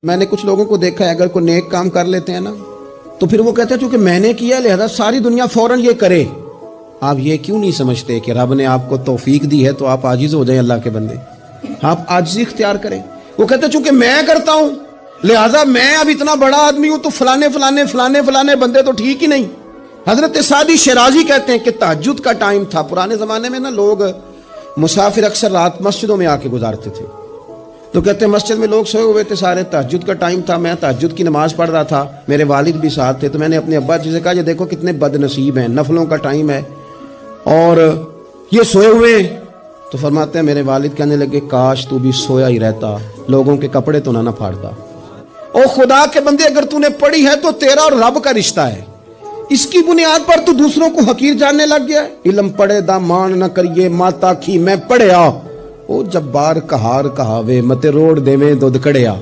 میں نے کچھ لوگوں کو دیکھا ہے اگر کوئی نیک کام کر لیتے ہیں نا تو پھر وہ کہتے ہیں چونکہ میں نے کیا لہذا ساری دنیا فوراً یہ کرے. آپ یہ کیوں نہیں سمجھتے کہ رب نے آپ کو توفیق دی ہے تو آپ عاجز ہو جائیں اللہ کے بندے, آپ عاجزی اختیار کریں. وہ کہتے ہیں چونکہ میں کرتا ہوں لہذا میں اب اتنا بڑا آدمی ہوں تو فلانے بندے تو ٹھیک ہی نہیں. حضرت سعدی شیرازی کہتے ہیں کہ تہجد کا ٹائم تھا. پرانے زمانے میں نا لوگ مسافر اکثر رات مسجدوں میں آ کے گزارتے تھے, تو کہتے ہیں مسجد میں لوگ سوئے ہوئے تھے سارے, تہجد کا ٹائم تھا, میں تہجد کی نماز پڑھ رہا تھا, میرے والد بھی ساتھ تھے, تو میں نے اپنے ابا جی سے کہا یہ دیکھو کتنے بد نصیب ہیں, نفلوں کا ٹائم ہے اور یہ سوئے ہوئے ہیں. تو فرماتے ہیں میرے والد کہنے لگے کاش تو بھی سویا ہی رہتا, لوگوں کے کپڑے تو نہ پھاڑتا. او خدا کے بندے اگر تو نے پڑھی ہے تو تیرا اور رب کا رشتہ ہے, اس کی بنیاد پر تو دوسروں کو حقیر جاننے لگ گیا ہے. علم پڑھے دا مان نہ کریے ماتا کھی میں پڑھیا, او جبار کہار کہاوے متے روڑ دے میں دودھ کڑیا.